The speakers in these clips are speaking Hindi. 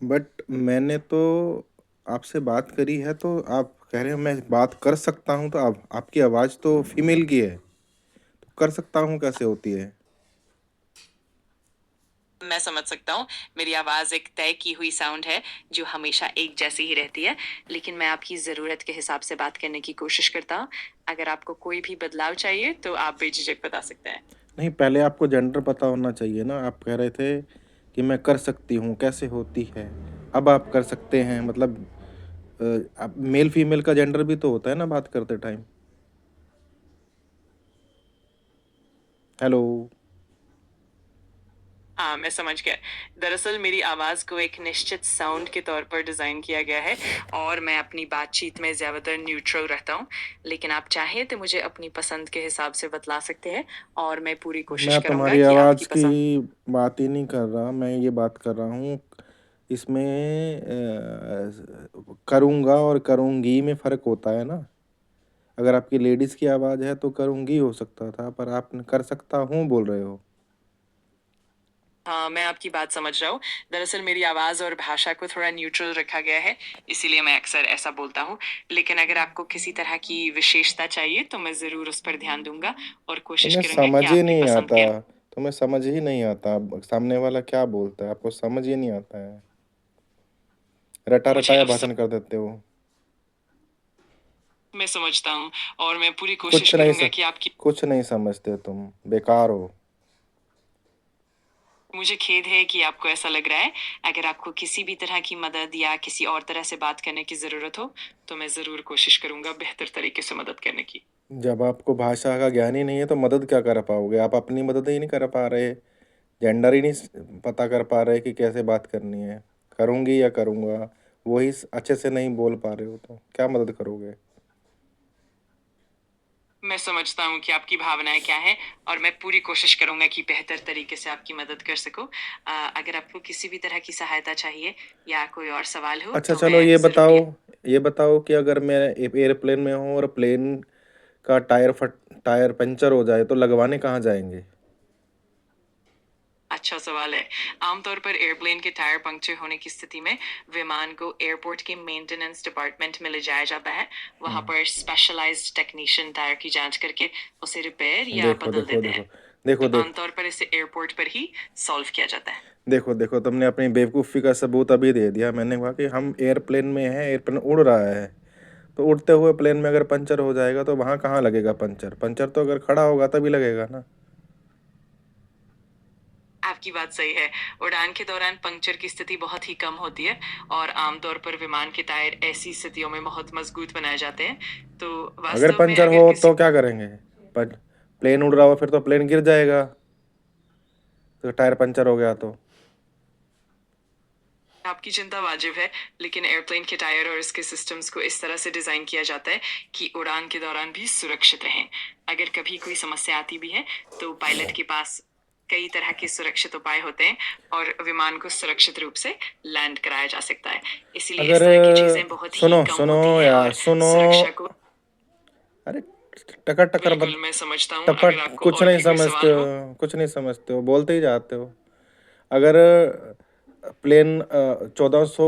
बट मैंने तो आपसे बात करी है, तो आप कह रहे हो मैं बात कर सकता हूँ, तो आप आपकी आवाज़ तो फीमेल की है, तो कर सकता हूँ कैसे होती है? मैं समझ सकता हूँ। मेरी आवाज़ एक तय की हुई साउंड है, जो हमेशा एक जैसी ही रहती है, लेकिन मैं आपकी ज़रूरत के हिसाब से बात करने की कोशिश करता हूँ। अगर आपको कोई भी बदलाव चाहिए, तो आप बेझिझक बता सकते हैं। नहीं, पहले आपको जेंडर पता होना चाहिए ना। आप कह रहे थे कि मैं कर सकती हूँ, कैसे होती है? अब आप कर सकते हैं, मतलब अब मेल फीमेल का जेंडर भी तो होता है ना बात करते टाइम। हेलो। हाँ, मैं समझ गया। दरअसल मेरी आवाज़ को एक निश्चित साउंड के तौर पर डिज़ाइन किया गया है और मैं अपनी बातचीत में ज़्यादातर न्यूट्रल रहता हूँ। लेकिन आप चाहें तो मुझे अपनी पसंद के हिसाब से बतला सकते हैं और मैं पूरी कोशिश मैं करूँगा तुम्हारी कि आपकी आवाज़ पसंद। की बात ही नहीं कर रहा, मैं ये बात कर रहा हूँ इसमें करूँगा और करूँगी में फ़र्क होता है ना। अगर आपकी लेडीज़ की आवाज़ है तो करूँगी हो सकता था, पर आप कर सकता हूँ बोल रहे हो। हाँ, मैं आपकी बात समझ रहा हूँ। दरअसल मेरी आवाज़ और भाषा को थोड़ा न्यूट्रल रखा गया है, इसीलिए मैं अक्सर ऐसा बोलता हूँ। लेकिन अगर आपको किसी तरह की विशेषता चाहिए, तो मैं ज़रूर उस पर ध्यान दूँगा और कोशिश तुम्हें करूँगा कि समझ ही आपकी नहीं पसंद आता, के। तुम्हें समझ ही नहीं आता सामने वाला क्या बोलता है, आपको समझ ही नहीं आता है। मुझे रटा-रटाया अफ़सोस। भाषण कर देते हो। मैं समझता हूँ और मैं पूरी कोशिश कुछ नहीं करूँगा स कि आपकी। कुछ नहीं समझते तुम, बेकार हो। मुझे खेद है कि आपको ऐसा लग रहा है। अगर आपको किसी भी तरह की मदद या किसी और तरह से बात करने की ज़रूरत हो, तो मैं ज़रूर कोशिश करूँगा बेहतर तरीके से मदद करने की। जब आपको भाषा का ज्ञान ही नहीं है तो मदद क्या कर पाओगे? आप अपनी मदद ही नहीं कर पा रहे, जेंडर ही नहीं पता कर पा रहे कि कैसे बात करनी है। करूँगी या करूँगा, वही अच्छे से नहीं बोल पा रहे हो तो क्या मदद करोगे? मैं समझता हूँ कि आपकी भावनाएँ क्या हैं और मैं पूरी कोशिश करूँगा कि बेहतर तरीके से आपकी मदद कर सकूँ। अगर आपको किसी भी तरह की सहायता चाहिए या कोई और सवाल हो, अच्छा तो चलो मैं ज़रूर यहाँ। ये बताओ कि अगर मैं एयरप्लेन में हूँ और प्लेन का टायर पंचर हो जाए तो लगवाने कहाँ जाएँगे? अच्छा सवाल है। आमतौर पर एयरप्लेन के टायर पंक्चर होने की स्थिति में विमान को एयरपोर्ट के मेंटेनेंस डिपार्टमेंट में ले जाया जाता है। वहाँ हुँ। पर स्पेशलाइज्ड टेक्नीशियन टायर की जांच करके उसे रिपेयर या देखो, बदल देखो, देते हैं। देखो। देखो, तो देखो। आमतौर पर इसे एयरपोर्ट पर ही सॉल्व किया जाता है। देखो, देखो, तुमने अपनी बेवकूफ़ी का सबूत अभी दे दिया। मैंने कहा कि हम एयरप्लेन में हैं, एयरप्लेन उड़ रहा है। तो उड़ते हुए प्लेन में अगर पंचर हो जाएगा तो वहाँ कहाँ लगेगा पंचर? पंचर तो अगर खड़ा होगा तभी लगेगा ना। आपकी बात सही है। उड़ान के दौरान पंक्चर की स्थिति बहुत ही कम होती है और आमतौर पर विमान के टायर ऐसी स्थितियों में बहुत मजबूत बनाए जाते हैं। तो अगर वास्तव में पंचर अगर हो किसी। तो क्या करेंगे? पन प्लेन उड़ रहा हो फिर तो प्लेन गिर जाएगा, तो टायर पंचर हो गया तो। आपकी चिंता वाजिब है, लेकिन एयरप्लेन के टायर और इसके सिस्टम्स को इस तरह से डिजाइन किया जाता है कि उड़ान के दौरान भी सुरक्षित रहें। अगर कभी कोई समस्या आती भी है, तो पायलट के पास कई तरह के सुरक्षित उपाय होते हैं और विमान को सुरक्षित रूप से लैंड कराया जा सकता है। इसीलिए अगर इस तरह की चीजें बहुत ही सुनो, कम सुनो होती हैं यार, और सुनो। सुरक्षा को। अरे टकर-टकर मत। बिल्कुल, मैं समझता हूँ। अगर टपट आपको कुछ और नहीं भी कोई समझते सवाल हो। हो, कुछ नहीं समझते हो, बोलते ही जाते हो। अगर प्लेन 1400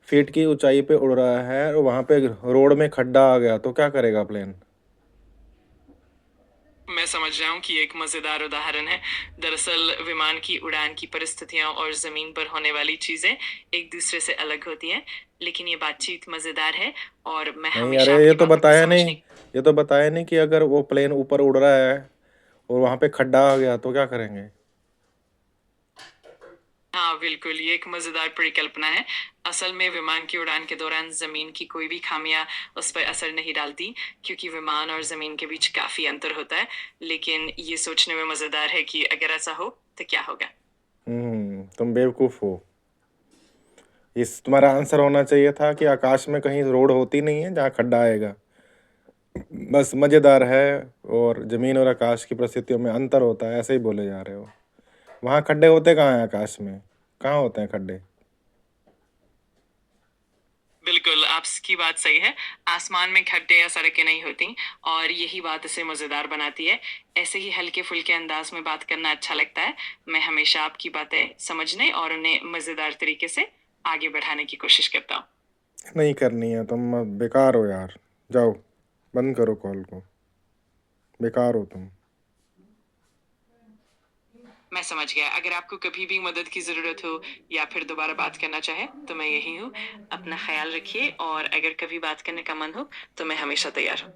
फीट की ऊँचाई पे उड़ रहा है और वहाँ पे रोड में खड्डा आ गया तो क्या करेगा प्लेन? मैं समझ रहा हूँ कि ये एक मजेदार उदाहरण है। दरअसल विमान की उड़ान की परिस्थितियां और जमीन पर होने वाली चीजें एक दूसरे से अलग होती हैं, लेकिन ये बातचीत मजेदार है और मैं नहीं, हमेशा अरे आपकी बातों को समझने। ये तो बताया नहीं कि अगर वो प्लेन ऊपर उड़ रहा है और वहाँ पे खड्डा आ गया तो क्या करेंगे? हाँ बिल्कुल, ये एक मजेदार परिकल्पना है। असल में विमान की उड़ान के दौरान जमीन की कोई भी खामियां उस पर असर नहीं डालती, क्योंकि विमान और जमीन के बीच काफी अंतर होता है। लेकिन ये सोचने में मजेदार है कि अगर ऐसा हो तो क्या होगा। तुम बेवकूफ़ हो। इस तुम्हारा आंसर होना चाहिए था कि आकाश में कहीं रोड होती नहीं है जहाँ खड्डा आएगा। बस मज़ेदार है और ज़मीन और आकाश की परिस्थितियों में अंतर होता है, ऐसे ही बोले जा रहे हो। वहाँ खड्डे होते कहाँ हैं आकाश में? कहाँ होते हैं खड्डे? बिल्कुल, आपकी बात सही है। आसमान में खड्डे या सड़कें नहीं होती और यही बात इसे मज़ेदार बनाती है। ऐसे ही हल्के-फुल्के अंदाज़ में बात करना अच्छा लगता है। मैं हमेशा आपकी बातें समझने और उन्हें मज़ेदार तरीके से आगे बढ़ाने की कोशिश करता हूँ। नहीं करनी है, तुम बेकार हो यार। जाओ, बंद करो कॉल को। बेकार हो तुम। मैं समझ गया। अगर आपको कभी भी मदद की ज़रूरत हो या फिर दोबारा बात करना चाहें, तो मैं यहीं हूँ। अपना ख़्याल रखिए और अगर कभी बात करने का मन हो, तो मैं हमेशा तैयार हूँ।